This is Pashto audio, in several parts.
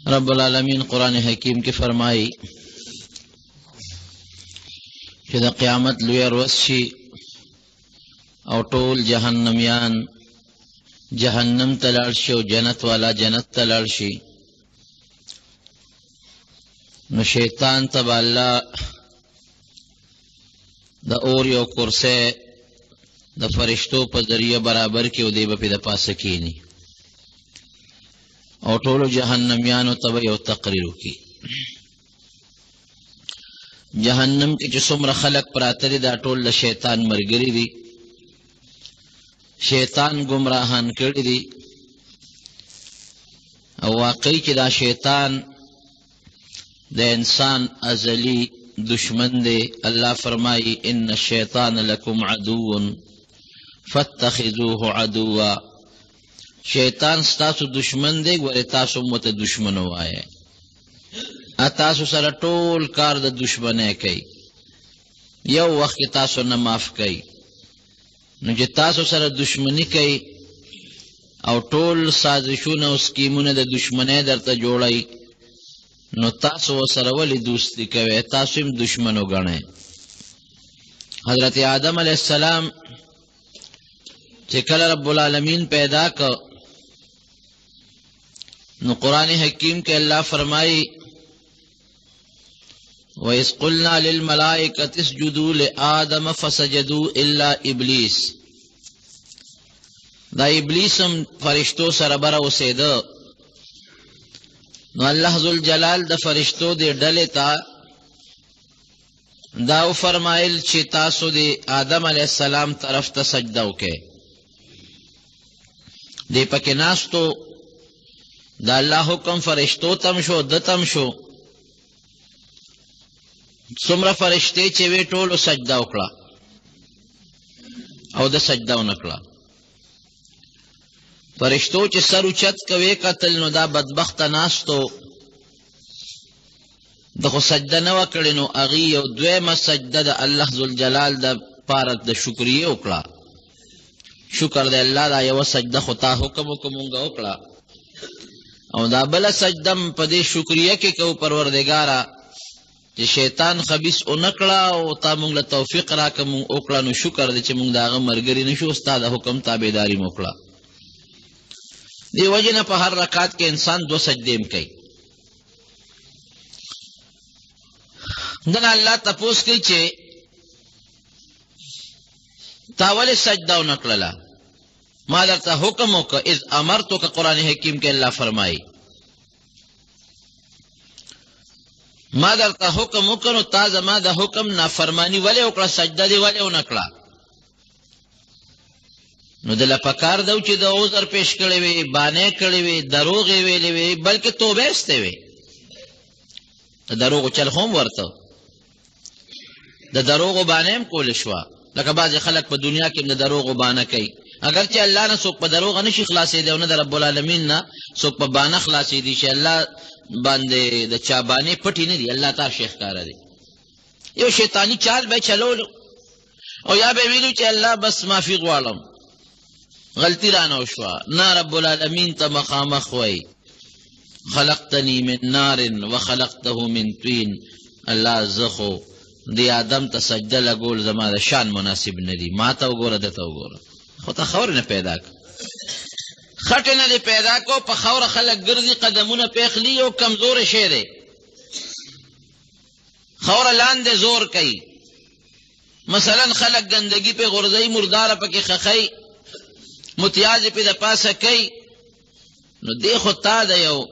رب العالمین قرآن حکیم کی فرمائی کہ دا قیامت لوی ورځ شي او ټول جهنميان جهنم ته لاړ شي او جنت والا جنت ته لاړ شي. نو شیطان ته به الله د اور یو کرسی د فرشتو په ذریعه برابر کړي او دی به پې د پاسه کښېني او ټولو جهنمیانو ته به یو تقریر وکړي. جهنم کې چې څومره خلک پراته دي دا ټول د شیطان ملګري دي. شیطان گمراهان کړي دي او واقعي چې دا شیطان د انسان ازلی دشمن دی. الله فرمایي ان الشیطان لکم عدو فاتخذوه عدوا. شیطان ستاسو دشمن دی، ګورې تاسو هم ورته دشمن ووایئ. تاسو سره ټول کار د دشمنۍ کوي، یو وخت کې تاسو نه معاف کوي. نو چې تاسو سره دشمني کوي او ټول سازشونه او سکیمونه د دشمنۍ درته جوړوي، نو تاسو ورسره ولې دوستي کوئ؟ تاسو هم دشمن وګڼئ. حضرت آدم علیہ السلام چې کله رب العالمین پیدا کړ، نو قرآن حکیم کې الله فرمائی وَإِذْ قُلْنَا لِلْمَلَائِكَةِ اسْجُدُوا لِآدَمَ فَسَجَدُوا إِلَّا إِبْلِيسَ. دا ابلیس هم فرشتو سره بره اوسېده. نو الله ذوالجلال د فرشتو دې ډلې ته دا وفرمایل چې تاسو د آدم علیه السلام طرف ته سجده وکئ. دې پکې ناستو دا الله حکم فرشتو تم شو، ده تم شو. څومره فرشتې چې وې ټولو سجده وکړه او ده سجده ونه کړه. فرشتو چې سر اوچت کوي قتل، نو دا بدبخته ناستو د خو سجده نه وه کړې، نو هغې یو دویمه سجده د الله ذوالجلال د پاره د شکریې وکړه. شکر دی الله دا یوه سجده خو تا حکم وکړو مونږ وکړه، او دا بله سجده م په دې شکریه کې کوو پروردګاره چې شیطان خبیث ونه کړه او تا مونږ له توفیق راکړه مونږ وکړه. نو شکر دی چې مونږ د هغه ملګري نه شو، ستا د حکم تابعداري م وکړه. دې وجې نه په هر رکعت کې انسان دو سجدې م کوي. دنه الله تپوس کوي چې تا ولې سجده ونه کړله؟ ما درته حکم وکړه اذ امرتک. قرآن حکیم کې الله فرمایي ما درته حکم وکړ، نو تا زما د حکم نافرماني ولې وکړه؟ سجده دې ولې ونه کړه؟ نو دله پکار ده چې د عذر پیش کړی وي، بانې کړی وي، دروغ یې ویلې وي، بلکې توبه ایستې وي. د دروغو چل خو هم ورته د دروغو بانې هم کولی شوه، لکه بعضې خلک په دنیا کې هم د دروغو بانه کوي. اگر چې الله نه څوک په دروغه نشي خلاصېدی او نه د رب العالمین نه څوک په بانه خلاصېدي چې الله باندې د چا بانې پټې نه دي، الله تا شیخ کاره دی. یو شیطانی چال به چلولو او یا به ویلو چې الله بس معافي غواړم، غلطی رانه وشوه. نه، رب العالمین ته مخامخ وی خلقتنی من نار وخلقته من طین. الله زه خو دی آدم ته سجده لګول زما د شان مناسب نه دي، ما ته وګوره ده ته وګوره. خو ته خاورې نه پیدا کړه، خټې نه دې پیدا کو، په خاوره خلک ګرځي قدمونه پېخلي، یو کمزوری شی دی. خاوره لاندې زور کوي، مثلا خلک ګندګي پې غورځوي، مرداره پکې خښوي، متیازې پې د پاسه کوي. نو دې خو تا د یو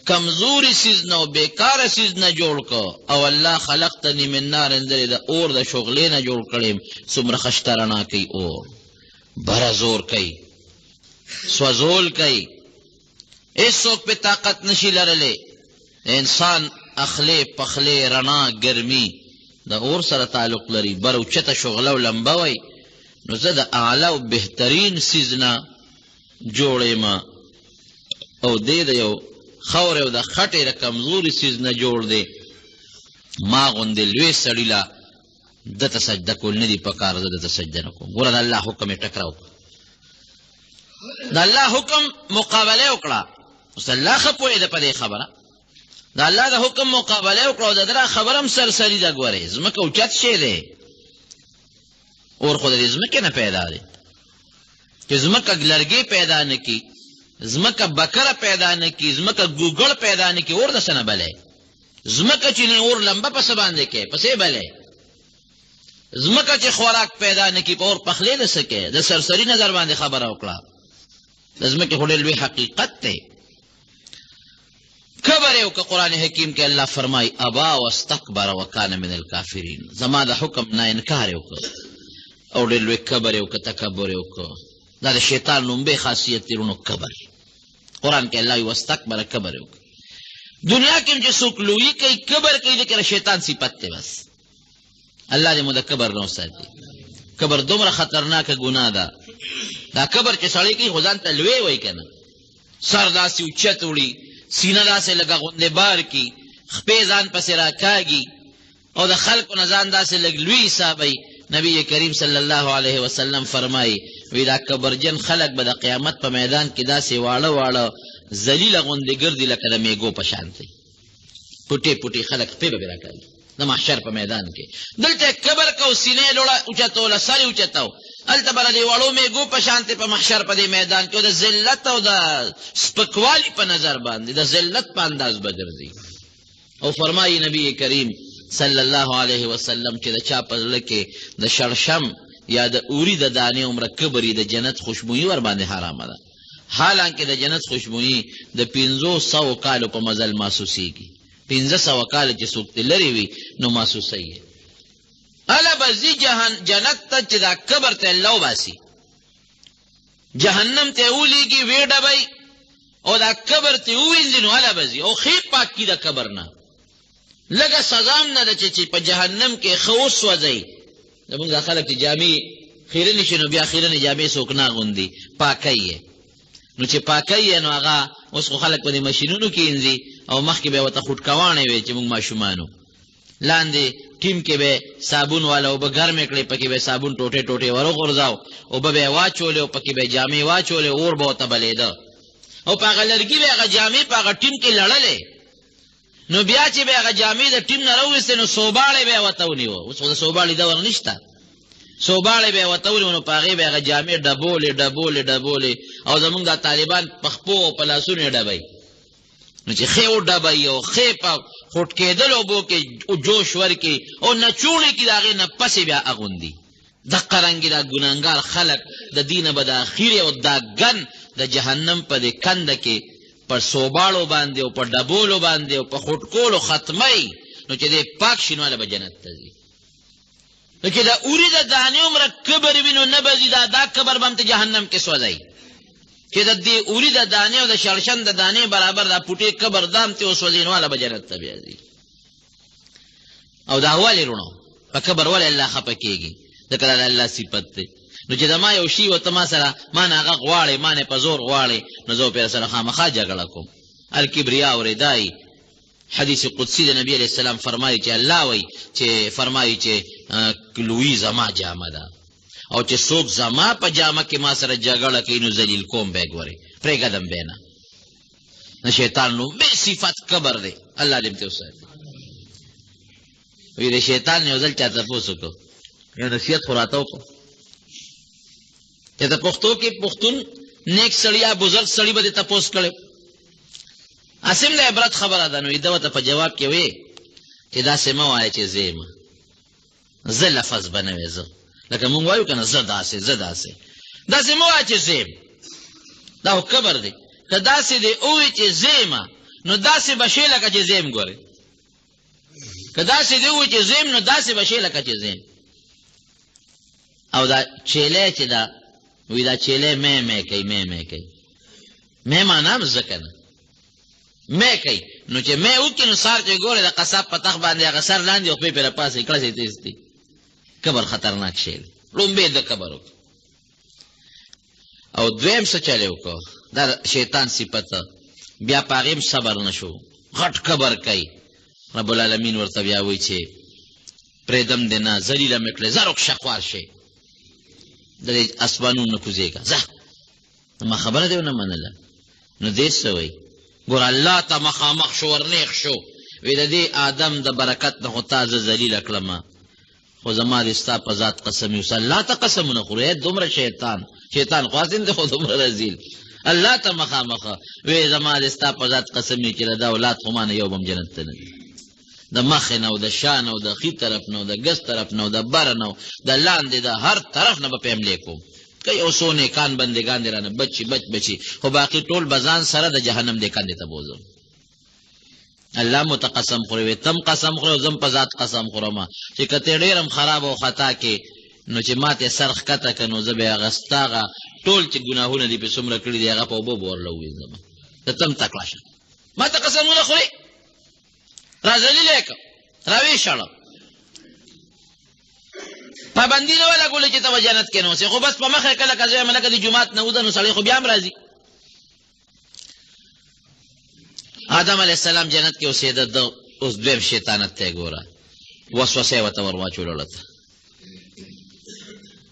کمزوري سیز نه او بیکاره سیز نه جوړ که، او الله خلقتنی من نار اندرې د اور د شغلې نه جوړ کړیم. څومره خشته رڼا کوي اور، بره زور کوي، سوځول کوي، هېڅوک پې طاقت نشي لرلی. انسان اخلی پخلی رڼا ګرمي د اور سره تعلق لري، بره اوچته شغله او لمبه وی. نو زه د اعلی او بهترین سیز نه جوړ یم، او دې د یو خاورې او د خټې د کمزوري سیز نه جوړ دی. ما غوندې لوی سړي له ده ته سجده کول نه دي پکار، زه ده ته سجده نه کوم. ګوره د الله حکم یې ټکراو، د الله حکم مقابله وکړه. اوس الله ښه پوهېده په دې خبره د الله د حکم مقابله وکړه او د ده خبره هم سرسري ده ګورې ځمکه اوچت شی دی اور خو د دې ځمکې نه پیدا دی چې ځمکه لرګي پیدا نه کړي ځمکه بکره پیدا نه کړي ځمکه ګوګړ پیدا نه کړي اور د څه نه بلی ځمکه چې نه اور لمبه په څه باندې کوي په څه بلی ځمکه چې خوراک پیدا نه کړي په اور پخلی د څه کوي د سرسري نظر باندې خبره وکړه د ځمکې خو ډېر لوی حقیقت دی کبر یو که قرآن حکیم کې الله فرمای ابا واستکبر وکان من الکافرین زما د حکم نه انکار یې وکړ او ډېر لوی کبر یې وکړ تکبر یې وکړ دا د شیطان لومبی خاصیت دی رونو کبر قرآن کې الله واستکبر کبر یې وکړ دنیا کې چې څوک لویي کوي کبر کوي لیکن شیطان صفت دی بس الله دې مو د کبر نه وساتي کبر دومره خطرناکه ګناه ده دا کبر چې سړی کوي خو ځان ته لوی وایي که نه سر داسې اوچت وړي سینه داسې لږه غوندې بار کي خپې ځان پسې راکاږي او د خلکو نه ځان داسې لږ لوی حسابوي نبی کریم صلی الله علیه وسلم فرمایي وی دا کبرجن خلک به د قیامت په میدان کې داسې واړه واړه ذلیله غوندې ګرځي لکه د میږو په شانتې پټې پټې خلک خپې به راکاږي د محشر په میدان کې دلته کبر کو سینې لوړه اوچتوله سر یې اوچتو هلته به د وړو میږو په شانتې په محشر په دې میدان کې د ذلت او د سپکوالي په نظر باندې د ذلت په انداز به ګرځي او فرمایي نبی کریم صلی الله علیه وسلم چې د چا په زړه کې د شړشم یا د اوري د دانې عمره کبري د جنت خوشبویي ور باندې حرامه ده حالانکه د جنت خوشبویي د 500 کالو په مزل محسوسیږي 500 کال چې څوک لري وي نو محسوسوي الا بزی جنت ته چې دا کبر ته الله وباسي جهنم ته ولیږي وی ډبی او دا کبر ته ووینځي نو الا بزی او خې پاک کی دا کبر نه لږه سزا هم نه ده چې په جهنم کې ښه وسوځئ زمونږ دا خلک چې جامې خیرنې شي نو بیا خیرنې جامې څوک نه اغوندي پاکی یې نو چې پاکی یې نو هغه اوس خو خلک په دې ماشینونو کې انځي او مخکې به یې ورته خوټکواڼې وې چې مونږ ماشومانو لاندې ټیم کې به صابون والا اوبه ګرمې کړې پکې به صابون ټوټې ټوټې وروغورځاو اوبه به یې واچولې او پکې به یې جامې واچولې اور به ورته بلېده او په هغه لرګي به هغه جامې په هغه ټیم کې لړلې نو بیا چې به هغه جامې د ټیم نه راوویستې نو صوباړې به یې ورته ونیوه اوس خو د صوباړې دور نشته صوباړې به یې ورته ونیوه نو په هغې به یې هغه جامې ډبولې او زمونږ دا طالبان په خپو او په لاسونو یې ډبوي نو چې ښې وډبوي او ښې په خوټ کېدلو اوبو کې جوش ورکړي او نچوړې کړي د هغې نه پسې بیا اغوندي دقه رنګې دا ګناهګار خلک د دې نه به د اخرې او دا ګن د جهنم په دې کنده کې پر صوباړو باندې او په ډبولو باندې او په خوټکولو ختموي نو چې دی پاک شي نو هله به جنت ته ځي نو چې د اوري د دانې عمره کبر وي نو نه به ځي دا کبر به هم ته جهنم کې سوځئ چې د دې اوري د دانې او د شړشم د دانې برابر دا پوټې کبر دام ته وسوځي نو هله به جنت ته بیا ځي او دا ولې رونو په کبر ولې الله خفه کېږي ځکه دا د الله صفت دی نو چې زما یو شي ورته ما سره ما نه هغه غواړې ما نه په زور غواړې نو زه پرې سره خامخا جګړه کوم الکبریا و ردای حدیث قدسی د نبی علیہ السلام فرمایي چې الله وایي چې فرمایي چې لوی زما جامه ده او چې څوک زما په جامه کې ما سره جګړه کوي نو ذلیل کوم به یې ګورې پرېږدم به نه نه شیطان نو بې صفت کبر دی الله دې ته وساتي وی د شیطان یو ځل چا تپوس وکړو یو نصیحت خو راته وکړو چې د پښتو کې پښتون نیک سړی یا بزرګ سړی به دې تپوس کړی اسیم د عبرت خبره ده نو ده ورته په جواب کې وی چې داسې مه وایه چې زه یم زه لفظ به نه وی زه لکه مونږ وایو که نه زه داسې داسې مه وایه چې زه یم دا خو کبر دی که داسې دی ووایي چې زه یم نو داسې به شی لکه چې زه یم ګورې که داسې دی ووایي چې زه یم نو داسې به شی لکه چې زه یم او دا چیلی چې دا وی دا چیلی می کوي می معنا هم زه که نه می کوي نو چې می وکړي نو سار چې ګورې د قصاب په تخ باندې هغه سر لاندې او خپې پرې راپاسې کړه چې تیز دی کبر خطرناک شی دی لومبې د کبر وکړه او دویم څه چلی وکړو دا شیطان صفت بیا په هغې صبر نه شو غټ کبر کوي رب العالمین ورته بیا وایي چې پرېږدم دې نه ذلیله مې کړې ځه رخصه خوار شي د اسمانونو نه کوزېږه ځه ما خبره دې ونه منله نو دې څه وایي ګور الله ته مخامخ شو ورنیغ شو وی د دې آدم د برکت نه خو تا زه ذلیله کړمه خو زما دې ستا په ذات قسم یوسه الله ته قسمونه خورې دومره شیطان خواصین دی خو دومره رزیل الله ته مخامخه وی زما دې ستا په ذات قسم یې چې د اولاد خو ما نه یو بم جنت ته نه دی د مخې نه او د شا نه او د ښي طرف نه او د ګس طرف نه او د بره نه د لاندې د هر طرف نه به په حملې کوم که یو څو نیکان بندګان دې رانه بچي خو باقي ټول به ځان سره د جهنم دې کندې ته بوځم الله مو ته قسم خوري وی تم قسم خوري او زم په ذات قسم خورم چې که ته ډېر هم خراب او خطا کې نو چې ما ته سر ښکته که نو زه به هغه ستا هغه ټول چې ګناهونه دې پې څومره کړي دي هغه په اوبو به ورله ووینځم ته تم تکړه شه ما ته قسمونه خوري را ذلیله یې کړم را ویې شړم پابندي نه ولګولې چې ته به جنت کې نه اوسې خو بس په مخه کله که زه یم لکه د جومات نه وځه نو سړی خو بیا هم راځي آدم علیه السلام جنت کې اوسېده د اوس دویم شیطانت ته یې ګوره وسوسه یې ورته ور واچولله ته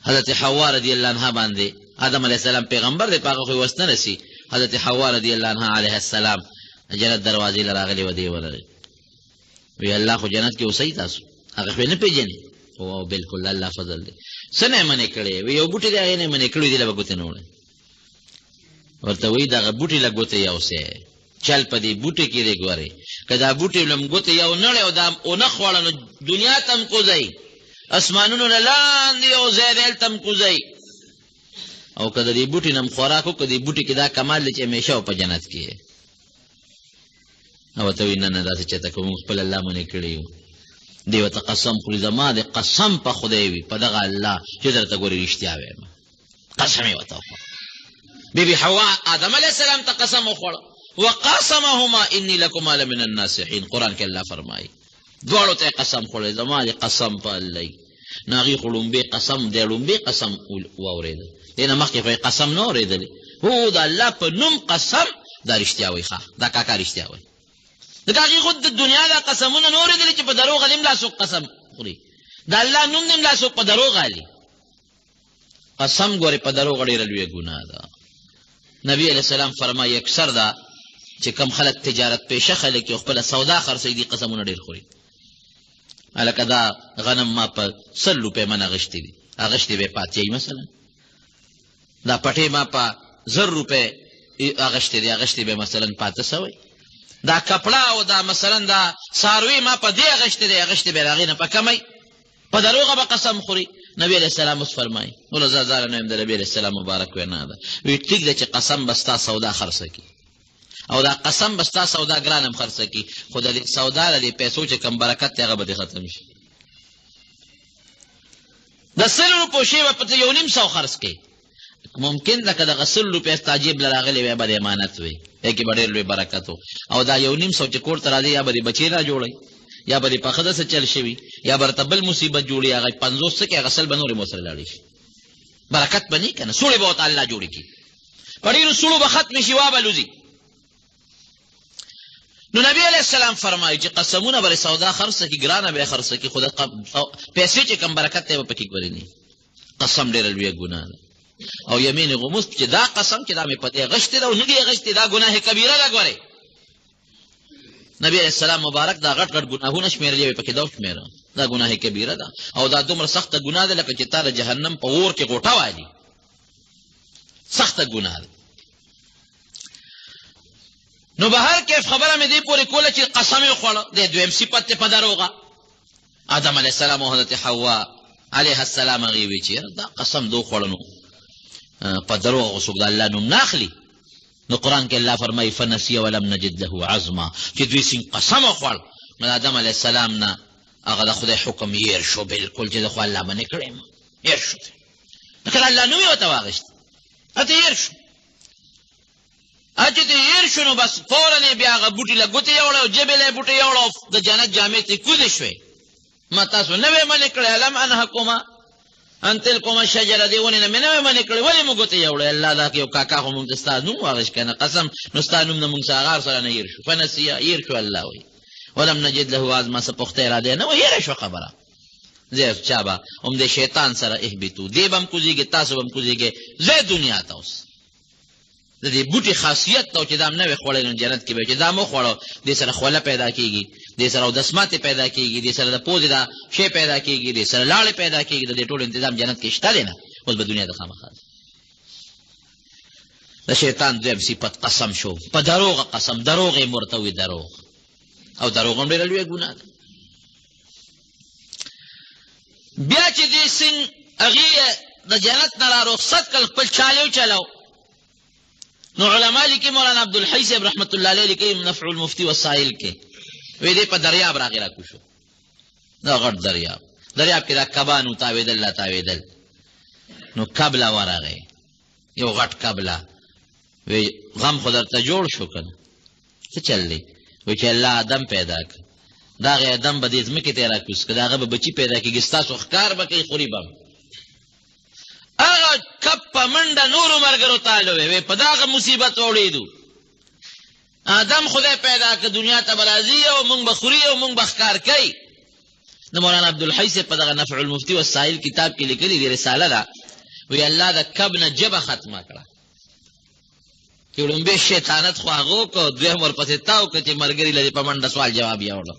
حضرت حوا رضی الله عنها باندې آدم علیه السلام پیغمبر دی په هغه خو یې وس نه رسي حضرت حوا رضی الله عنها علیه السلام جنت دروازې له راغلې وه دې ولرې وی الله خو جنت کې اوسئ تاسو هغه خو یې نه پېژنې او بالکل الله فضل دی څه نه یې منې کړی وی یو بوټی دی هغې نه یې منې کړی دې له به ګوتې نه وړی ورته وایي دغه بوټي له ګوتې یوسې چل په دې بوټي کې دی ګورې که دا بوټي له ګوتې یو نړی او دا ونه خوړه نو دنیا ته هم کوځئ اسمانونو نه لاندې یو ځای دی هلته هم کوځئ او که د دې بوټي نه هم خوراک وکړو دې بوټي کې دا کمال دی چې همیشه و په جنت کې او ورته وایي نه نه داسې چېرته که موږ خپل الله منې کړي یو دې ورته قسم خوري زما د قسم په خدای وي په دغه الله چې درته ګورې رښتیا وایم قسم یې ورته وخوړ بیبي حوا آدم علیه السلام ته قسم وخوړه وقاسمهما انی لکما لمن الناصحین قرآن کې الله فرمایي دواړو ته قسم خوړی زما د قسم په الله نو هغې خو لومبې قسم دی لومبې قسم واورېده دې نه مخکې خو یې قسم نه اورېدلې هو د الله په نوم قسم دا رښتیا وایي ښه دا کاکا رښتیا وایي ځکه هغې خو د دنیا دا قسمونه نه اورېدلې چې په دروغ علي ملا څوک قسم خوري د الله نوم نه ملا څوک په دروغ علي قسم ګورې په دروغ ډېره لویه ګناه ده نبی علیه السلام فرمایي اکثر دا چې کم خلک تجارت پیشه خلک یو خپله سودا خرڅوي دي قسمونه ډېر خوري هلکه دا غنم ما په 100 روپۍ من اغشتې دي اغشتې به پاتې مثلا دا پټې ما په 1000 روپۍ اغشتې دي اغشتې به مثلا پاته سوی دا کپړه او دا مثلا دا څاروي ما په دې اغشتې دي اغشتې به د هغې نه په کمی په دروغه به قسم خوري نبی علیه السلام اوس فرمایي نو زه ځاره نه یم د نبي علیه السلام مبارک وینا ده وی ټیک ده چې قسم به ستا سودا خرڅه کړي او دا قسم به ستا سودا ګران هم خرڅه کړي خو د دې سودا د دې پیسو چې کم برکت دی هغه به دې ختم شي د 100 روپو شی به په 1.5 خرڅ کړي ممکن ده که دغه 100 روپۍ ستا جیب له راغلی وی به د امانت وي هغې کې به ډېر لوی برکت و او دا 1.5 چې کور ته راځي یا به دې بچې را جوړوي یا به دې په ښځه څه چل شوي یا به ورته بل مصیبت جوړي هغه 50 څه کې هغه 100 به نورې مو سره لاړې شي برکت به نه که نه سوړې به ورته الله جوړې کړي په ډېرو سوړو به ختمې شي وا به لوځي نو نبی علیه السلام فرمایي چې قسمونه به سودا خرڅه کړي ګرانه به یې خرڅه کړي خو د پیسې چې کم برکت دی به پکې ګورې نه قسم ډېره لویه ګناه ده او یمین غموس چې دا قسم چې دا مې په دې غشتې ده او نه دې غشتې دا ګناه کبیره ده ګورې نبی علیه السلام مبارک دا غټ غټ ګناهونه شمېرلې وې پکې دا وشمېره دا ګناه کبیره ده او دا دومره سخته ګناه ده لکه چې تا د جهنم په اور کې غوټه والي سخته ګناه ده نو به هر کیف خبره مې دې پورې کوله چې قسم یې خوړه د دویم صفت دی په دروغه آدم علیه السلام او حضرت حوا علیه السلام هغې وی چې دا قسم دو خوړه نو په دروغه څوک د الله نوم نه اخلي نو قرآن کې الله فرمایي فنسي ولم نجد له عظما چې دوی سین قسم وخوړ نو آدم علیه السلام نه هغه د خدای حکم هیر شو بالکل چې د خو الله منې کړی یم هیر شو لکه الله نوم یې ورته واغېست هلته هیر شو چې ته هیر شو نو بس فورا یې بیا هغه بوټي له ګوتې یوړه او جبې له یې بوټي یوړه او د جنت جامې ته کوزې شوې ما تاسو نه وې منې کړی الم انهکما ان تلکما شجره دې ونې نه مې نه وې منې کړی ولې مو ګوتې یوړې الله دا یو کاکا خو مونږ ته ستا نوم واغېست که نه قسم نو ستا نوم نه مونږ سره هغار سره نه هیر شو فنسیه هیر شو الله وایي ولم نجد له عظما څه پخته اراده نه و هیره شو خبره زه چا به هم د شیطان سره اهبطو دې به هم کوزېږي تاسو به هم کوزېږئ زه دنیا ته اوس د دې بوټي خاصیت ته چې دا هم نه وي خوړلی نو جنت کې به چې دا مو خوړو دې سره خوله پیدا کېږي دې سره اودسماتې پیدا کېږي دې سره د پوزې دا شی پیدا کېږي دې سره لاړې پیدا کېږي د دې ټول انتظام جنت کې شته دی نه اوس به دنیا ته خامخا د شیطان دویم صفت قسم شو په دروغه قسم دروغ یې ورته وي دروغ او دروغ هم ډېره لویه ګناه ده بیا چې دې سنګ هغې د جنت نه را رخصت کړل خپل چالی وچلو نو علما لیکي مولانا عبدالحی صاحب رحمت الله علیه لیکي نفع المفتی والسائل کې وی دی په دریاب راغی راکوز شو دا غټ دریاب کې دا کبانو تاوېدل لا تاوېدل نو کبله ورغی یو غټ کبله وی غم خو درته جوړ شو که نه څه چل دی وی چې الله آدم پیدا کړ د هغې آدم به دې ځمکې ته یې راکوز کړ د هغه به بچي پیدا کېږي ستاسو ښکار به کوي خوري به هم هغه کب په منډه نورو ملګرو تالو وی په دغه مصیبت واوړېدو آدم خدای پیدا که دنیا ته به راځي او مونږ به خوري او مونږ به ښکار کوي د مولانا عبدالحی صاحب په دغه نفع المفتی والسائل کتاب کې لیکلي دي رساله ده وی الله د کب نه ژبه ختمه کړه چې لومبې شیطانت خو هغه وکړو دویم ورپسې تا وکړه چې ملګري له دې په منډه سوال جواب یې وړه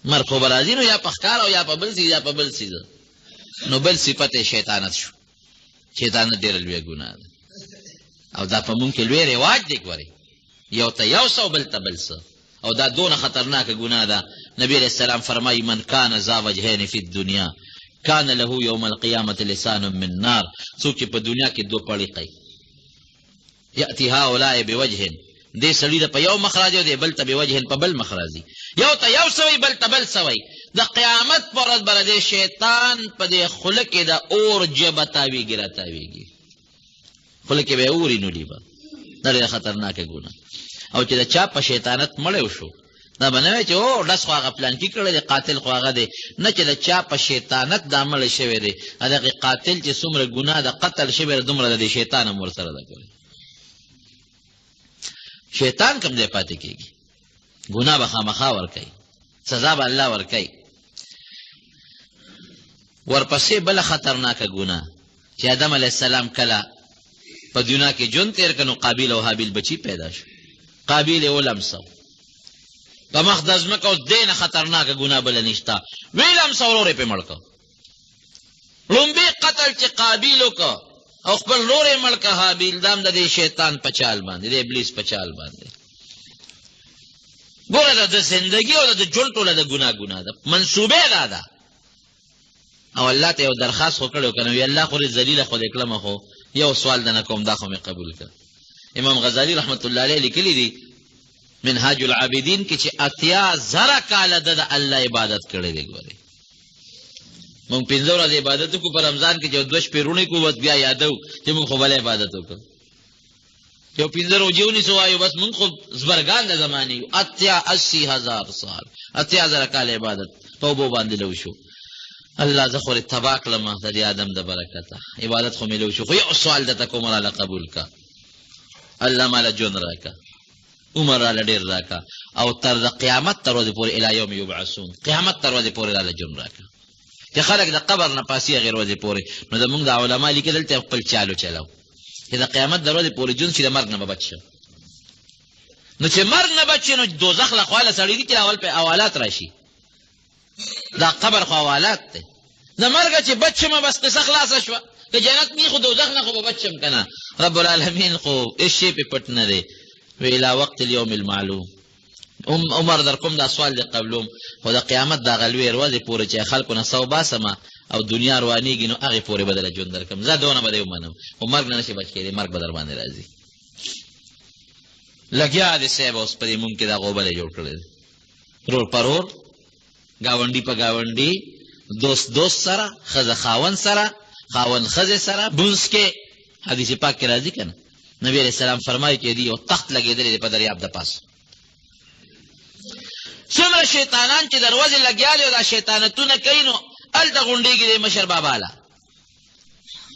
مرګ خو به راځي نو یا په ښکار او یا په بل څیز یا په بل څیز نو بل صفت شیطانت شو شیطانت ډېره لویه ګناه ده او دا په مونږ کې لوی رواج دی ګورئ یو ته یو څه او بل ته بل څه او دا دونه خطرناکه ګناه ده نبی علیه السلام فرمایي من کان ذا وجهین فی الدنیا کان له یوم القیامة لسان من نار څوک چې په دنیا کې دو پړی کوي یأتی هؤلاء بوجه دې سړي ته په یو مخ راځي او دې بل ته بوجه په بل مخ راځي یو ته یو سوی بل ته بل سوی د قیامت په ورځ به د شیطان په دې خوله کې د اور ژبه تاویږي را تاویږي خوله کې به یې اوري نولي به دا ډېره خطرناکه ګناه او چې د چا په شیطانت مړی شو دا به نه وایي چې او ډس خو هغه پلانکي کړی دی قاتل خو هغه دی نه چې د چا په شیطانت دا مړی شوی دی دغې قاتل چې څومره ګناه د قتل شوی دی دومره د دې شیطان هم ورسره ده کړی شیطان کم دی پاتې کېږي ګناه به خامخا ورکوي سزا به الله ورکوي ورپسې بله خطرناکه ګناه چې آدم علیه السلام کله په دنیا کې ژوند تېر کړ نو قابیل او حابیل بچي پیدا شو قابیل یې ولمسو په مخ د ځمکه اوس دې نه خطرناکه ګناه بله نشته ویې لمسه ورور یې پرې مړ کړ لومبې قتل چې قابیل وکړ او خپل ورور یې مړ کړ حابیل دا هم د دې شیطان په چال باندې د ابلیس په چال باندې ګوره د زندګي او د ژوند ټوله د ګناه ده منصوبې دا ده او الله ته یو درخواست خو کړی که نه وي الله خو دې ذلیله خو دې کړمه خو یو سوال دنه کوم دا خو مې قبول کړ امام غزالی رحمت الله علیه لیکلی دي منهاج العابدین کې چې 80,000 کاله د الله عبادت کړی دی ګورئ مونږ 15 ورځې عبادت وکړو په رمضان کې چې 2 شپې روڼې کړو بس بیا یادو چې مونږ خو بله عبادت وکړو یو 15 روژې ونیسو وایو بس مونږ خو زبرګان د زمانې یو 80,000 سال 80,000 کاله عبادت په اوبو باندې لو شو الله زه خو تباه کړم د دې آدم د برکته عبادت خو مې لو شو خو یو سوال درته کوم راله قبول کا الله ماله ژوند راکا عمر راله ډېر راکا او تر د قیامت تر ورځې پورې الی یوم یبعثون قیامت تر ورځې پورې راله ژوند راکا چې خلک د قبر نه پاسي هغې ورځې پورې نو زمونږ د علما لیکي دلته خپل چالو چلو چې د قیامت د ورځې پورې ژوند شي د مرګ نه به بچ شو نو چې مرګ نه بچ شي نو دوزخ له خواله سړي دي چې اول په اوالات راشي دا قبر خو حوالات دی د مرګه چې بچ شمه بس قصه خلاصه شوه که جنت نی خو دوزخ نه خو به بچ شم که نه رب العالمین خو هېڅ شی پې پټ نه دی وی الی وقت اليوم المعلوم عمر در کوم دا سوال دی قبلوم خو د قیامت دغه لویې ورځې پورې چې خلکو نه سو باسمه او دنیا روانېږي نو هغې پورې به دله ژوند درکړم زه دونه به دی ومنم خو مرګ نه نشي بچ کېدی مرګ به در باندې راځي لګیا دی صاحب اوس په دې مونږ کې دا غوبله جوړ کړی دی رور پرور گاونډي په گاونډي دوست سره ښځه خاوند سره خاوند ښځې سره بونس کې حدیث پاک کې راځي که نه نبی علیه السلام فرمایي چې دی یو تخت لګېدلی دی په دریاب د پاس څومره شیطانان چې دروازې لګیا دي او دا شیطانتونه کوي نو هلته غونډېږي دی مشر بابا له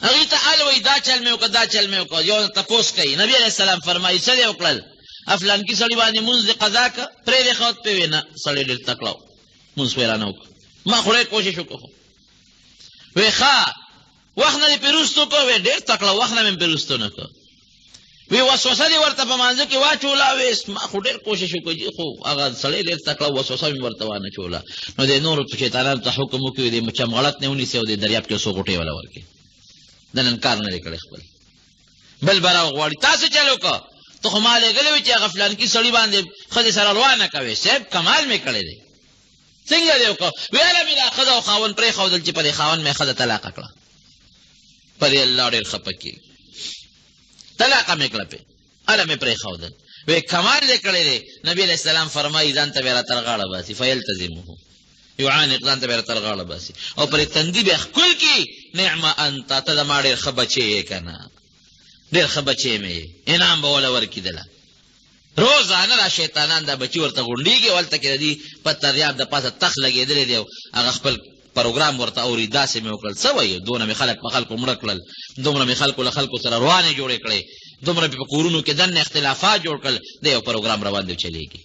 هغوی ته هل وایي دا چل مې وکړه دا چل مې وکړه یو تپوس کوي نبی علیه السلام فرمایي څه دې وکړل فلانکي سړي باندې مونځ دې قضا که پرېږدې ښه وت پې وې نه سړی ډېر تکړه و مونځ پې رانه وکړه ما خو ډېر کوشش وکړو وی ښه وخت نه دې پرې وروستو کړو وی ډېر تکړه وخت نه مې پرې وروستو نه کړو وی وسوسه دې ورته په مانځه کې واچوله. ویس ما خو ډېر کوشش وکړ خو هغه سړی ډېر تکړه وسوسه مې ورته وانچوله. نو د نورو شیطانانو ته حکم وکړي د چمغلط نه ونیسي او د دریاب کې څو غوټې وله ورکړي. د نن کار نه دی کړی خپل بل به راوغواړي. تاسو چل وکړه ته خو ما لېږلی وي چې هغه فلانکي سړي باندې ښځې سره روانه کوې. صاحب کمال مې کړی دی. څنګه دې وکړه؟ ویله مې دا ښځه او خاوند پرېښودل چې په دې خاوند مې ښځه طلاقه کړه. په دې الله ډېر خفه کېږي. طلاقه مې کړه پې هله مې پرېښودل. وی کمال دې کړی دی. نبي علیه السلام فرمایي ځان ته بیا را تر غاړه باسي فیلتزمه یعانق ځان ته بیا را تر غاړه باسي او پرې تندي بیا ښکل کړي. نعم انت ته د ما ډېر ښه بچی یې که نه ډېر ښه بچی مې یې انعام به وله ورکېدله. روزانه دا شیطانان دا بچي ورته غونډېږي هلته کې د دې په دریاب د پاسه تخ لګېدلی دی او هغه خپل پروګرام ورته اوري. داسې مې وکړل څه وایي دونه مې خلک په خلکو مړه کړل دومره مې خلکو له خلکو سره روانې جوړې کړې دومره په کورونو کې دننه اختلافات جوړ کړل. د یو پروګرام روان دی چلېږي.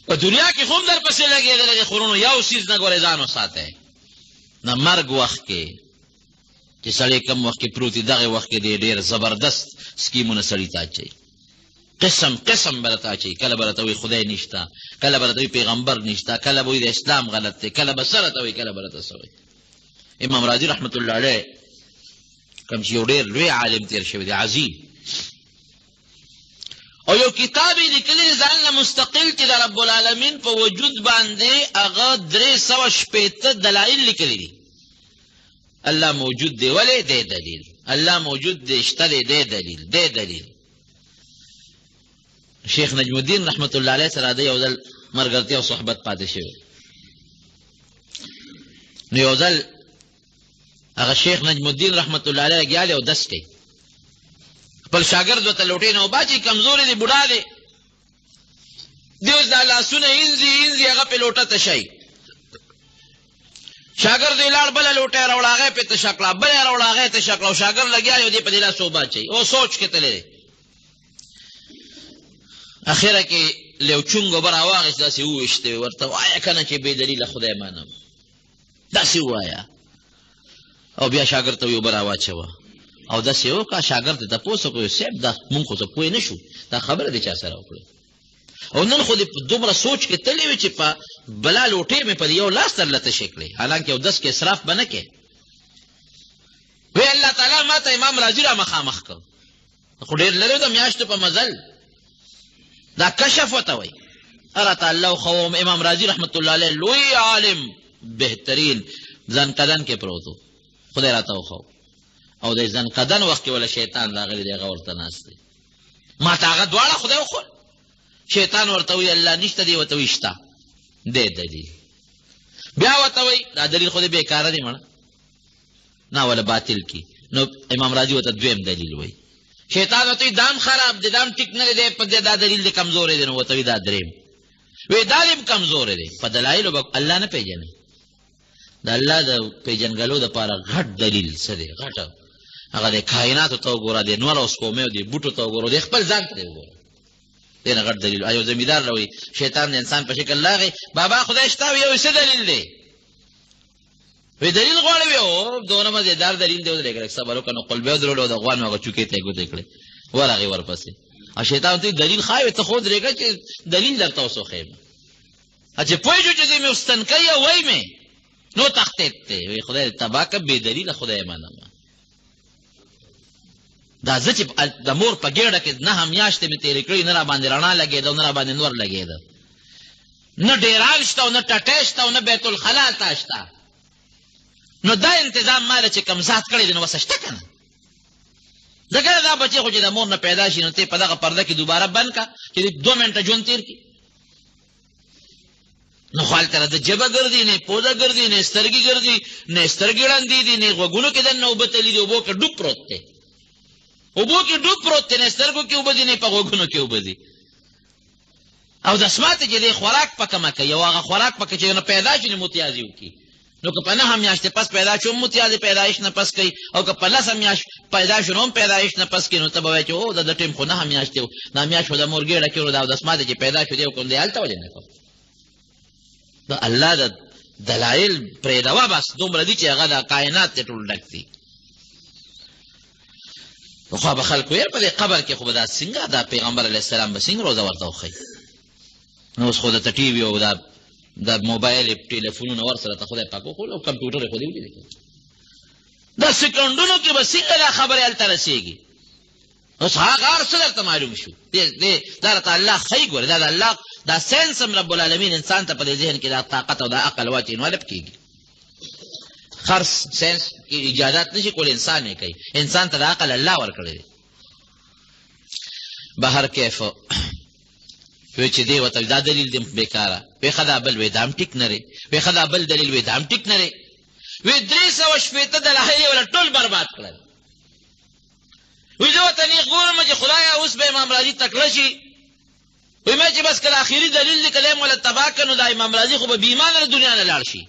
په دنیا کې هم در پسې لګېدلی دی خورونو یو څیز نه ګورې ځان وساتئ نه مرګ وخت کې چې سړی کم وخت کې پروت دی دغې وخت کې ډېر زبردست سکیمونه سړي ته اچوي. قسم قسم به راته اچوي. کله به راته وایي خدای نشته کله به راته وایي پیغمبر نشته کله به وایي د اسلام غلط دی کله به څه راته وایي کله به راته څه وایي. امام راضي رحمت الله علیه کوم چې یو ډېر لوی عالم تېر شوی دی عظیم او یو کتاب یې لیکلی دی ځان له مستقل چې د رب العالمین په وجود باندې هغه 360 دلایل لیکلی دي. الله موجود دی ولې دی دلیل الله موجود دی شته دی دی دلیل دی دلیل. شیخ نجم الدین رحمت الله علیه سره د یو ځل ملګرتیا او صحبت پاتې شوی. نو یو ځل هغه شیخ نجم الدین رحمت الله علیه لګیا دی او دس کوي خپل شاګرد ورته لوټې نه وباچي کمزوري دی بوډا دی دی اوس دا لاسونه انځي هغه پې لوټه تشوي. شاګرد یې لاړ بله لوټه یې راوړه هغه یې پې تشه کړه بله یې راوړه هغه یې تشه کړه او شاګرد لګیا دی او دې په دې لاس وباچوي او سوچ کې تللی دی. اخره کې له یو چونګ اوبه راواخېست داسې وویشتې وې ورته وایه که نه چې بې دلیله خدای منم داسې ووایه. او بیا شاګرد ته وی اوبه راواچوه او داسې وکړه. شاګرد ته تپوس وکړو صاحب دا مونږ خو څه پوه نه شو دا خبره دې چا سره وکړې او نن خو دې په دومره سوچ کې تللی وې چې په بلا لوټې مې په یو لاس در لته شي کړې حالانکه یو دس کې اسراف به نه کې. وی الله تعالی ما ته امام راضي را مخامخ کړ خو ډېر لرې د میاشتو په مزل دا کشف ورته وایي. راته الله وښوم امام راضي رحمت الله علیه لوی عالم بهترین زنقدن کې پروت و خدای راته وښو او د زنقدن وخت کې ولا شیطان راغلی دی هغه ورته ناست دی. ما ته هغه دواړه خدای وښول. شیطان ورته وایي الله نشته دی ورته وایي شته دی دلیل. بیا ورته وایي دا دلیل خو دې بېکاره دی مړه نه ولا باطل کی. نو امام راضي ورته دویم دلیل وایي. شیطان ورته وایي دام خراب دی دام ټیک نه دی په دې دا دلیل دی کمزوری دی. نو ورته وایي دا دریم وایي دا دې هم کمزوری دی. په دلایلو به الله نه پېژنئ. د الله د پېژنګلو دپاره غټ دلیل څه دی غټه هغه د کائناتو ته وګوره د نور او سپومیو د بوټو ته وګوره د خپل ځان ته وګوره دی نه غټ دلیل. یو زمیندار له وایي شیطان د انسان په شکل راغی بابا خدای شته وي یو څه دلیل دی وی دلیل غواړي وی او دونه مزېدار دلیل دی ودرېږه صبر وکړه نو قلبې ودرولو د غوان هغه چوکې ته یې ګوتې کړې ورغې ورپسې او شیطان ته دلیل ښایي ته خو ودرېږه چې دلیل درته اوس وښیم چې پوه شو چې زه مې اوستنکی او وی مې نو تختید دی وی خدای تباه که بې دلیله خدای منم. دا زه چې د مور په ګېډه کې نهه میاشتې مې تېرې کړي نه را باندې رڼا لګېده او نه را باندې نور لګېده نه ډېرال شته او نه ټټی شته او نه بیت الخلا ته شته نو دا انتظام ما له چې کم ذات کړی دی نو وسه شته که نه ځکه دا بچې خو چې د مور نه پیدا شي نو ته په دغه پرده کې دوباره بند که چې 2 منټه ژوند تېر کړي نو خو هلته د ژبه ګرځي نه پوزه ګرځي نه سترګې ګرځي نه سترګې ړندې دي نه غوږونو کې دننه اوبه تللي دي اوبو کې ډوب پروت دی اوبو کې ډوب پروت دی نه سترګو کې اوبه دي نه په غوږونو کې اوبه دي او د سماته چې دی خوراک پکه مه کوي او هغه خوراک پکه چې نه پیدا شي نو متیازي وکړي نو که په 9 میاشتې پس پیدا شو هم متیازي پیدایش نه پس کوي او که په 10 میاشت پیدا شو هم پیدایش نه پس کوي نو ته به وایې چې او د ټیم خو 9 میاشتې و 9 میاشت خو د مور ګېډه کې و دا د سماته چې پیدا شو دی او کوم دی هلته ولې نه کوم د الله د دلایل پرېږدوه بس دومره دي چې هغه د کائنات ته ټول ډک دي. خو به خلکو یې په دې قبر کې خو به دا څنګه دا پیغمبر علیه السلام به څنګه روزه ورته وښیي. نو اوس خو د ټي وي او دا موبایل ټلیفونونه ورسره ته خدای پاک وښول او کمپیوټر یې خو دې ولیدې. دا سکندونو کې به څنګه دا خبرې هلته رسېږي. اوس هغه هر څه درته معلوم شو. دا راته الله ښیي. ګورې دا د الله دا ساینس هم رب العالمین انسان ته په دې ذهن کې دا طاقت او دا عقل واچي انوالب کېږي. هر ساینس کې ایجادات نشي کولی، انسان یې کوي. انسان ته د عقل الله ورکړی دی. بهر کیف وی چې دی ورته دا دلیل دی بېکاره. وی ښه دا بل وی دا هم ټیک نه دی. وی ښه دا بل دلیل وی دا هم ټیک نه دی. وی 380 دلایل یې ولا ټول برباد کړل. وی زه ورته نیغ ګورم چې خدایه اوس به امام راضي تکړه شي. وی مې چې بس کله آخري دلیل دی کله یې مولا تباه کړ نو دا امام راضي خو به بې ایمانه له دنیا نه لاړ شي.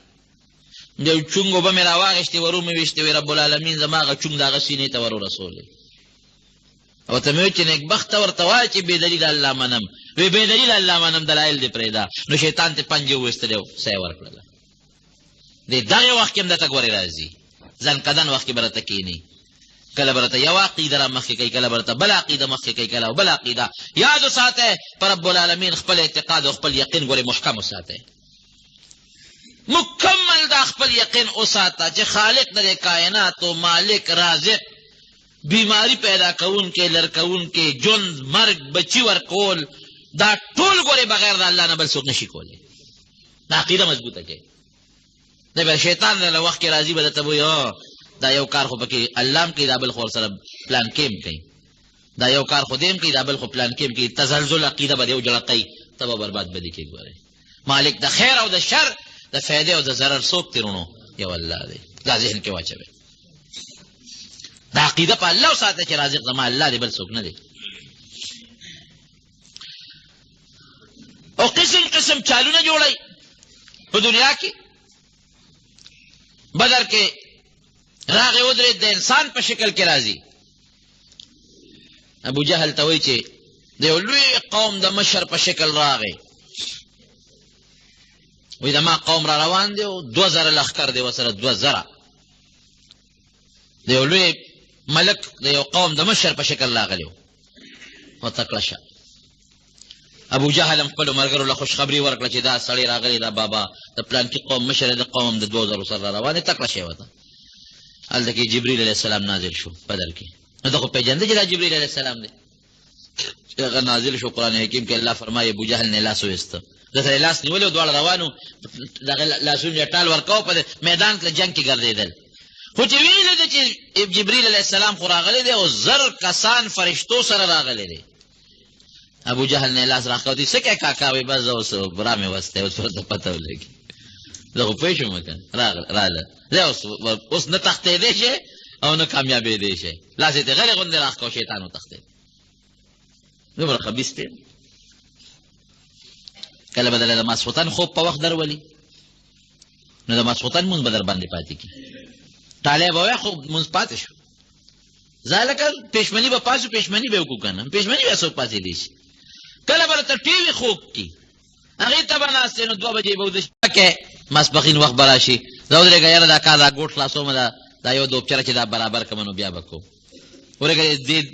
یو چونګ اوبه مې راواغېستې ورو مې ویشتې. وی رب العالمین زما هغه چونګ د هغه سینې ته ور ورسولی. او ته مې ویل چې نیکبخته ورته وایه چې بې دلیل الله منم. وی بې دلیل الله منم دلایل دې پرېږده. نو شیطان ته پنجې وویستلې او سا یې ورکړله. د دغې وخت کې هم درته ګورې راځي. ځنکدن وخت کې به راته کښېني. کله به راته یوه عقیده را مخکې کوي، کله به راته بله عقیده مخکې کوي، کله بله عقیده. یاد وساتئ په رب العالمین خپل اعتقاد او خپل یقین ګورې محکم وساتئ. مکمل دا خپل یقین وساته چې خالق د کائناتو مالک رازق بیماری پیدا کوونکې لرکوونکې ژوند مرګ بچي ورکول دا ټول ګورې بغیر د الله نه بل څوک نشي کولی. دا عقیده مضبوطه کړئ. دی به شیطان له وخت کې راځي به درته وایي دا یو کار خو پکې الله هم کوي دا بل خو ورسره پلان کې هم کوي. دا یو کار خو دی هم کوي دا بل خو پلان کې هم کوي. تزلزل عقیده به دی یو جړقی ته به برباد به دي کې. ګورئ مالک د خیر او د شر د فایدې او د ضرر څوک تېرونو یو الله دی. دا ذهن کې واچوئ. دا عقیده په الله وساته چې رازق زما الله دی بل څوک نه دی. او قسم قسم چالونه جوړئ په دنیا کې. بدر کې راغې ودرېد د انسان په شکل کې راځي. ابو جهل ته وایي چې د یو لوی قوم د مشر په شکل راغی. وایي زما قوم را روان دی او 2000 لښکر دی ورسره 2000. د یو لوی ملک د یو قوم د مشر په شکل راغلی و. ورته کړه شه. ابو جهل هم خپلو ملګرو له خوشخبري ورکړه چې دا سړی راغلی دا بابا د پلانکي قوم مشر د قوم د 2000 سره را روان دی تکړه شی ورته. هلته کې جبریل علیه السلام نازل شو بدر کې. نو ته خو پېژنده چې دا جبریل علیه السلام دی چې هغه نازل شو. قرآن حکیم کې الله فرمایي ابو جهل نه لاس وویسته. ده سره لاس نیولی و دواړه روانو دغه لاسونه یې ټال ورکاو په میدان کې جنګ کې ګرځېدل. خو چې ویلې ده چې جبریل علیه السلام خو راغلی دی او 1000 کسان فرشتو سره راغلی دی. ابو جهل نه لاس راکاو دی څه کوې کاکا وایي بس زه اوس برا مې وستی اوس ورته پته ولګي. زه خو پوه شوم که راغله زه اوس نه تښتېدی شي او نه کامیابېدی شي. لاس یې ته غلې غوندې راښکاو شیطان وتښتېد. دومره خبیث دی. کله به د ماسخوتن خوب په وخت درولي نو د ماسخوتن مونځ به در باندې پاتې کي. ټالی به وایه خو مونځ پاتې شو. زه لکه پېشمني به پاسو پېشمني به وکړو که نه پېشمني به څوک پاتېدی شي. کله به راته ټي وي خوب کي هغې ته به ناست نو 2 بجې به وده شي ماسپښین وخت به راشي. زه ودرېږه یاره دا کار دا ګوټ خلاصومه دا یو دوبچره چې دا برابر کړمه نو بیا به کوم. ورېږه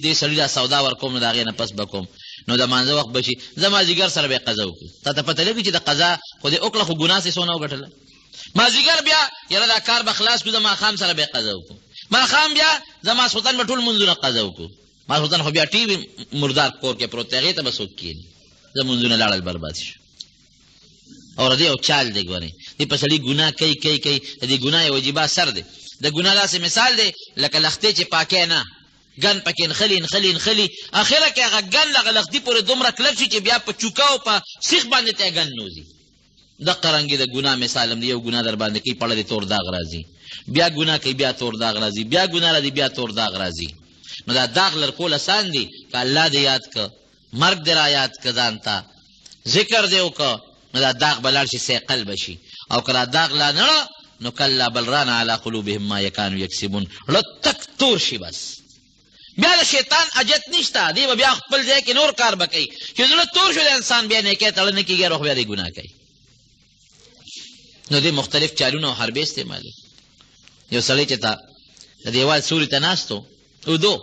دې سړي دا سودا ورکوم نو د هغې نه پس به کوم. نو د مانځه وخت به شي زه مازدیګر سره به یې قضا وکړو. تا ته پته لګي چې د قضا خو دې وکړه خو ګناه سې څونه وګټله. مازدیګر بیا یاره دا کار به خلاص کړو د ماښام سره به یې قضا وکړو. ماښام بیا زه ماسخوتن به ټول مونځونه قضا وکړو. ماسخوتن خو بیا ټي وي مردار کور کې پروت دی هغې ته به څوک کښېني. زه مونځونه لاړل برباد شو. او د دې یو چال دی ګورئ دې په سړي ګناه کوي کوي کوي د دې ګناه یو وجیبه سر دی. د ګناه داسې مثال دی لکه لښتې چې پاکی نه ګن پکې نښلي نښلي نښلي اخره کې هغه ګن دغه لښتي پورې دومره کلک شي چې بیا په چوکه او په سیخ باندې ته یې ګن نوځي. دقه رنګې د ګناه مثال هم دی. یو ګناه در باندې کوي پړه دې تور داغ راځي بیا ګناه کوي بیا تور داغ راځي بیا ګناه راځي بیا تور داغ راځي. نو دا داغ لرکول اسان دی که الله دې یاد که مرګ دې را یاد که ځان ته ذکر دې وکړه نو دا داغ به لاړ شي سیقل به شي. او که دا داغ لا نړه نو کلا بل ران علی قلوبهم ما یکانو یکسبون ړه تک تور شي. بس بیا د شیطان اجت نشته. دی به بیا خپل ځای کې نور کار به کوي چې زړه تور شو د انسان بیا نیکۍ تړه نه کېږي روح بیا دی ګناه کوي. نو دې مختلف چالونه او حربې استعمالوي. یو سړی چې ته د دیوال سوري ته ناست و اودو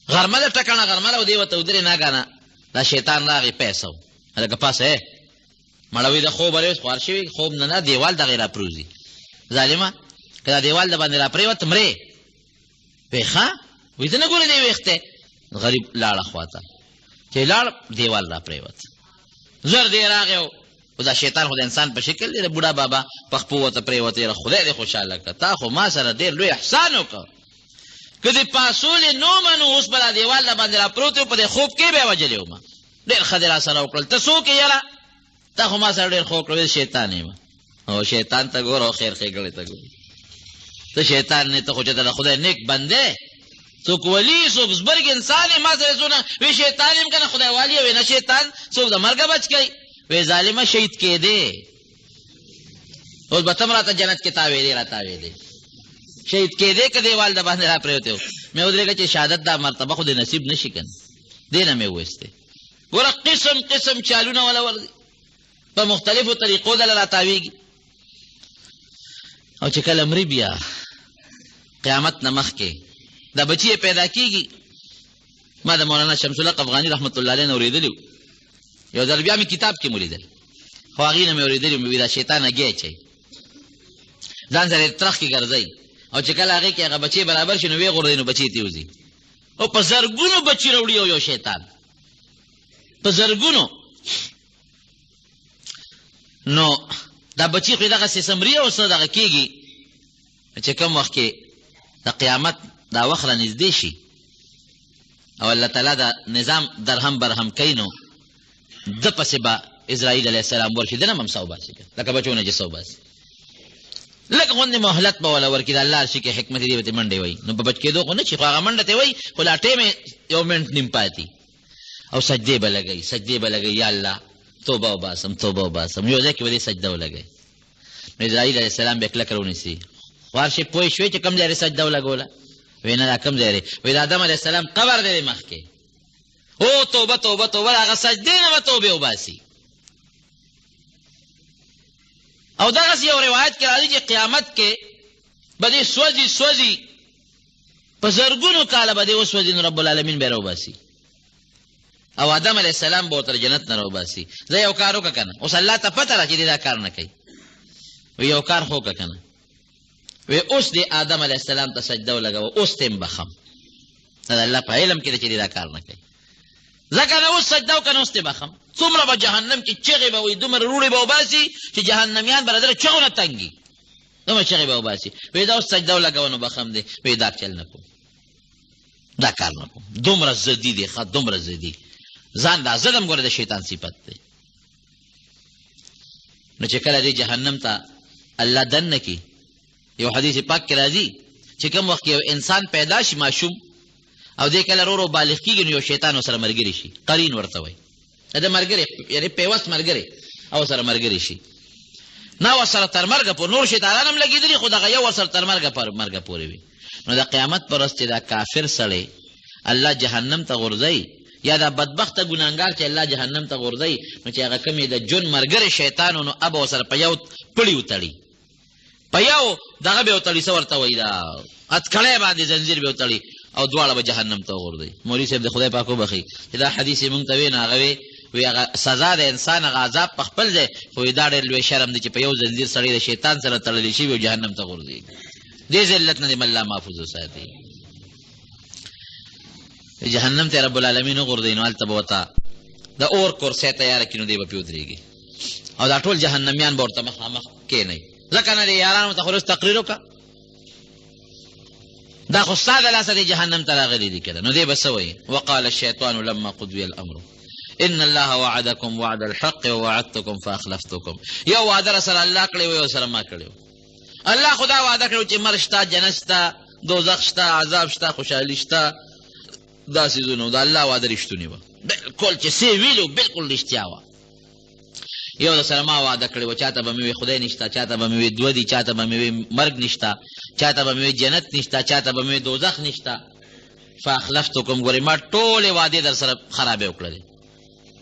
غرمه ده ټکنه غرمه او دی ورته ودرې نه کنه دا شیطان راغی پیسو هلکه پاسه مړوي د خوب لري خوار شوی خوب نه دیوال دغه را پروزي ظالمه کله دیوال د باندې را پریوت مړې پیخه وې ته نه ګورې دی وخته غریب لاړه خواته چې لاړ دیوال را پریوت زر دی راغی او دا شیطان خو د انسان په شکل دی د بوډا بابا په خپو ورته پریوتې خدای دې خوشحاله کړه تا خو ما سره ډېر لوی احسان وکړ که دې پاسولې نو منو اوس به دا دیوال د باندې را پروت و په دې خوب کې به یې وجلې ومه ډېر ښه دې را سره وکړل ته څوک یې یاره تا خو ما سره ډېر ښه وکړل شیطان یم او شیطان ته ګوره او خیر ښېګړې ته ګوره ته شیطان نه ته خو چې ته د خدای نیک بندې څوک ولی څوک زبرګ انسان یې ما سره څونه وی شیطان یم که نه خدای والي وی نه شیطان څوک د مرګه بچ کوي وی ظالمه شهید کېدې اوس به تم راته جنت کې تاویلې را تاویلې شهید کېدې که دیوال د باندې را پرېوتی و مې ودرېږه چې شهادت دا مرتبه خو د نصیب نه شي که نه دې نه مې وویستې ګوره قسم قسم چالونه وله ورځي په مختلفو طریقو دله را تاویږي او چې کله مري بیا قیامت نه مخکې دا بچی یې پیدا کېږي ما د مولانا شمس الحق افغاني رحمت الله علیه نه اورېدلي و یو ځل بیا مې کتاب کې مولیدل خو هغې نه مې اورېدلي مې وي دا شیطان اګی اچوي ځان سره یې ترخ کې ګرځوي او چې کله هغې کې هغه بچی برابر شي نو ویې غورځوي نو بچی ترې وځي او په زرګونو بچي راوړي یو شیطان په زرګونو نو دا بچی خو یې دغسې سمري او څه دغه کېږي چې کوم وخت کې د قیامت دا وخت را نږدې شي او الله تعالی دا نظام درهم برهم کوي نو ده پسې به اسرائیل علیه السلام ورشي ده نه هم سو باسي لکه بچو نه چې سو باسي لکه غوندې مهلت به وله ورکړي د الله عرشي کې حکمت دې به ترې منډې وایي نو په بچ کېدو خو نه شي خو هغه منډه ته وایي خو لا ټیم یو منټ نیم پاتې او سجدې به لګوي سجدې به لګوي یا الله توبه وباسم توبه وباسم یو ځای کې به دې سجده ولګوي نو اسرائیل علیه السلام به کلک راونیسي خو هر شي پوه شوې چې کوم ځای یې سجده ولګوله وایي نه دا کوم ځای دی وایي د آدم علیه السلام قبر دی مخکې او توبه توبه توبه هغه سجدې نه به توبې وباسي او دغسې یو روایت کې راځي چې قیامت کې به دې سوځي په زرګونو کاله به دې وسوځي نو رب العالمین به یې راوباسي او آدم علیه السلام به ورته جنت نه راوباسي زه یو کار وکړه که نه اوس الله ته پته ده چې دې دا کار نه کوي وی یو کار خو وکړه که نه وی اوس دې آدم علیه السلام ته سجده ولګوه اوس ته یم بخم دا د الله په علم کې ده چې دې دا کار نه کوي ځکه نه اوس سجده وکړه نو اوس ته بخم څومره به جهنم کې چغې به وي دومره روړې به وباسي چې جهنمیان به له دره چغو نه تنګي دومره چغې به وباسي وایي دا اوس سجده ولګوه نو بخم دی وایي دا چل نه کوم دا کار نه کوم دومره ضدي دی ښه دومره ضدي ځان دا ظلم ګوره د شیطان صفت دی نو چې کله دې جهنم ته الله دننه کي یو حدیث پاک کې راځي چې کوم وخت یو انسان پیدا شي ماشوم او دې کله ورو بالغ کېږي نو یو شیطان ورسره ملګری شي قرین ورته وایي د ملګری یعنې پیوست ملګری او سره ملګری شي نه ورسره تر مرګه پورې نور شیطانان هم لګېدلي خو دغه یو ورسره تر مرګه پورې وي نو د قیامت پر ورځ چې دا کافر سړی الله جهنم ته غورځوي یا دا بدبخته ګناهګار چې الله جهنم ته غورځوي نو چې هغه کوم یې د جون ملګری شیطان نو ابه ورسره په یو پړي وتړي په یو دغه به وتړي څه ورته وایي دا اتکړی باندې زنځیر به وتړي او دواړه به جهنم ته غورځوي مولوي صاحب د خدای پاک وبخي چې دا حدیث یې مونږ ته وی نو هغه وی هغه سزا د انسان هغه عذاب په خپل ځای خو دا ډېر لوی شرم دی چې په یو زنځیر سړی د شیطان سره تړلی شي او جهنم ته غورځېږي دې ذلت نه دې الله محفوظ وساتي جهنم ته رب العالمین وغورځوي نو هلته به ورته د اور کرسۍ تیاره کړي نو دی به پرې ودرېږي او دا ټول جهنمیان به ورته مخامخ کښېنوي ځکه نه د یارانو ته خو اوس تقریر وکړه دا خو ستا د لاسه دی جهنم ته راغلی دي که ده نو دی به څه وایي وقال الشیطان لما قضي الامر ان الله وعدكم وعد الحق ووعدتكم فاخلفتكم یو وعده را سره الله کړی و یو سره ما کړی الله خدا وعده کړی چې مرګ شته جنت شته دوزخ شته عذاب شته خوشحالي شته دا څیزونه د الله وعده رښتونې وه بلکل چې څه ویلو بلکل رښتیا وه یو د سره ما وعده کړې وه چاته به مې وي خدای نشته چاته به مې وي دوه دي چاته به مې وي مرګ نشته چاته به مې وي جنت نشته چاته به مې وي دوزخ نشته فاخلفتکم ګورې ما ټولې وعدې در سره خرابې وکړلې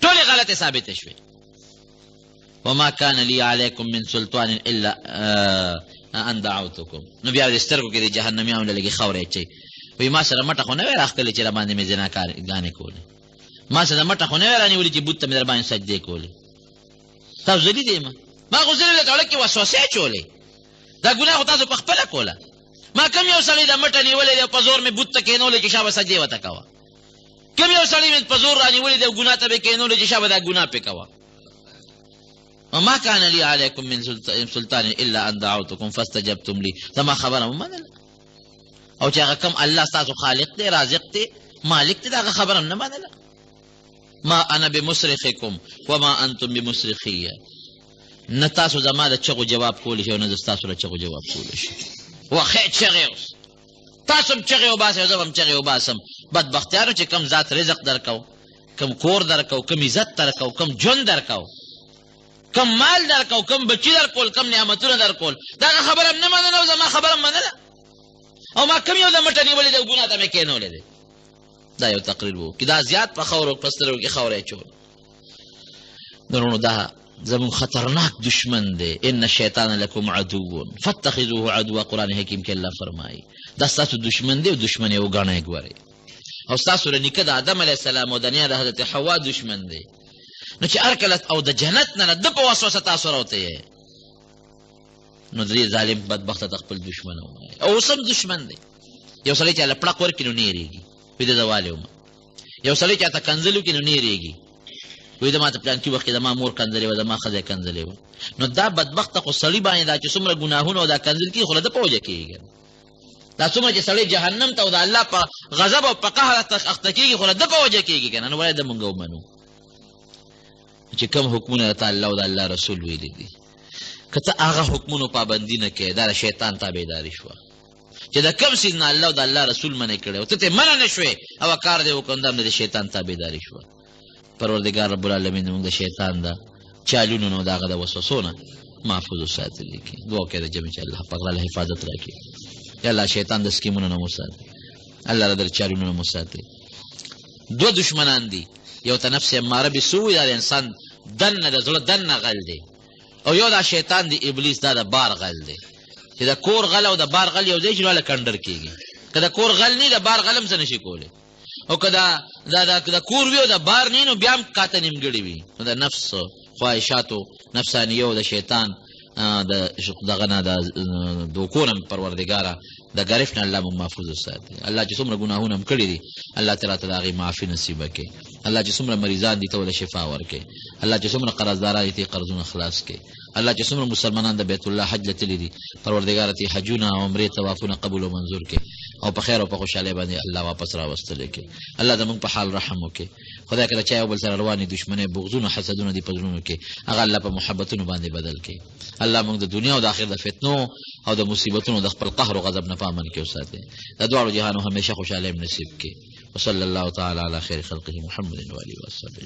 ټولې غلطې ثابتې شوې وما كان لي علیکم من سلطان الا ان دعوتکم نو بیا د سترګو کې د جهنمیانو له لږې خاورې اچوي وی ما سره مټه خو نه وی راښکلې چې را باندې مې زناګانې کولې، ما سره مټه خو نه وی رانیولې چې بت ته مې در باندې سجدې کولې. تاسو ذلي دی ما خو ځینې له زړه کې وسوسې اچولې، دا ګناه خو تاسو په خپله کوله. ما کم یو سړی د مټه نیولې دی او په زور مې بت ته کېنولې چې شابه سجدې ورته کوه، کم یو سړی مې په زور رانیولې دی او ګناه ته به کېنولې چې شابه دا ګناه پې کوه. وما كان لي عليكم من سلطان الا ان دعوتكم فاستجبتم لي. زما خبره ومنله او چې هغه کم الله ستاسو خالق دی، رازق دی، مالک دی، دا هغه خبره هم نه منله. ما انا بمصرخکم وما انتم بمصرخیه. نه تاسو زما د چغو جواب کولی شئ او نه زه ستاسو له چغو جواب کولی شم. وخی چغې اوس تاسو هم چغې وباسئ او زه به هم چغې وباسم. بدبختیانو چې کم ذات رزق درکو، کم کور درکو، کم عزت درکو، کم ژوند درکو، کم مال درکو، کم بچی درکول، کم نعمتونه درکول، دا هغه خبره هم نه منله او زما خبره هم منله. او ما کم یو د مټه نیولې دی او ګناه ته مې کېنولی دی. دا یو تقریر و که دا زیات په خاورو په سترګو کې خاوره اچول. نورونو دا زمون خطرناک دشمن دی. ان الشیطان لکم عدو فاتخذوه عدوا. قرآن حکیم کې الله فرمایي دا ستاسو دشمن دی او دشمن یې وګڼئ ګورئ. او ستاسو له نیکه د آدم علیه السلام او د نیا د حضرت حوا دشمن دی. نو چې هر کله او د جنت نه د په وسوسه تاسو راوتئ نو د دې ظالم بدبخته د خپل دشمن ووایئ. او اوس هم دشمن دی. یو سړی چې هله پړق ورکړي نو نه هېرېږي، وایي د زوال وم. یو سړی چې هته کنځل وکړي نو نه هېرېږي، وایي د ما ته پلانکي وخت کې د ما مور کنځلې وه، د ما ښځه یې کنځلې وه. نو دا بدبخته خو سړي باندې دا چې څومره ګناهونه او دا کنځل کېږي خو له ده په وجه کېږي. دا څومره چې سړی جهنم ته او د الله په غضب او په قهر اخته کېږي خو له ده په وجه کېږي که نه. نو باید مونږ ومنو چې کوم حکمونه د الله او د الله رسول ویلي دي، که ته هغه حکمونو پابندي نه کوې دا د شیطان تابعداري شوه. چې د کوم څیز نه الله او د الله رسول منع کړی او ته ترې منع نه شوې هغه کار دی وکړه نو دا هم د شیطان تابعداري شوه. پروردګار رب العالمین زموږ د شیطان د چالونو نه او د هغه د وسوسو نه محفوظ وساتلي کړي. دعا وکړئ د جمع چې الله پاک راله حفاظت راکړي. یا الله شیطان د سکیمونو نه وساتي، الله را در چالونو نه وساتي. دوه دشمنان دي، یو ته نفس اماره بسوء دا د انسان دننه د زړه دننه غل دی، او یو دا شیطان دی ابلیس دا د بار غل دی. چې د کور غل او د بار غل یو ځای شي نو هله کنډر کېږي. که د کور غل نه د بار غل هم څه نشي کولی، او که د کور وي او د بار نه نو بیا هم کاته نیمګړي وي. نو د نفس خواهشاتو نفسانیه او د شیطان دغه نه د دوکو نه پروردګاره د ګرفت نه الله مونږ محفوظ وساتي. الله چې څومره ګناهونه هم کړي دي الله تعالی ته د هغې معافي نصیبه کړي. الله چې څومره مریضان دي ته ورله شفا ورکړي. الله چې څومره قرضداران دي ته قرضونه خلاص کړي. الله چې څومره مسلمانان د بیت الله حج له تللي دي پروردګاره ته حجونه او عمرې طوافونه قبول او منظور کړي او په خیر او په خوشحالۍ باندې الله واپس راوستلی کړي. الله زموږ په حال رحم وکړي. خدای که د چا یو بل سره روانې دشمنۍ بغضونه حسدونه دي په زړونو کې هغه الله په محبتونو باندې بدل کړي. الله موږ د دنیا او د آخرت د فتنو او د مصیبتونو د خپل قهر او غضب نه په امن کې وساتي. د دواړو جهانو همیشه خوشحالۍ نصیب کړي. وصلی الله تعالی علی خیر خلقه محمد و آله وصحبه.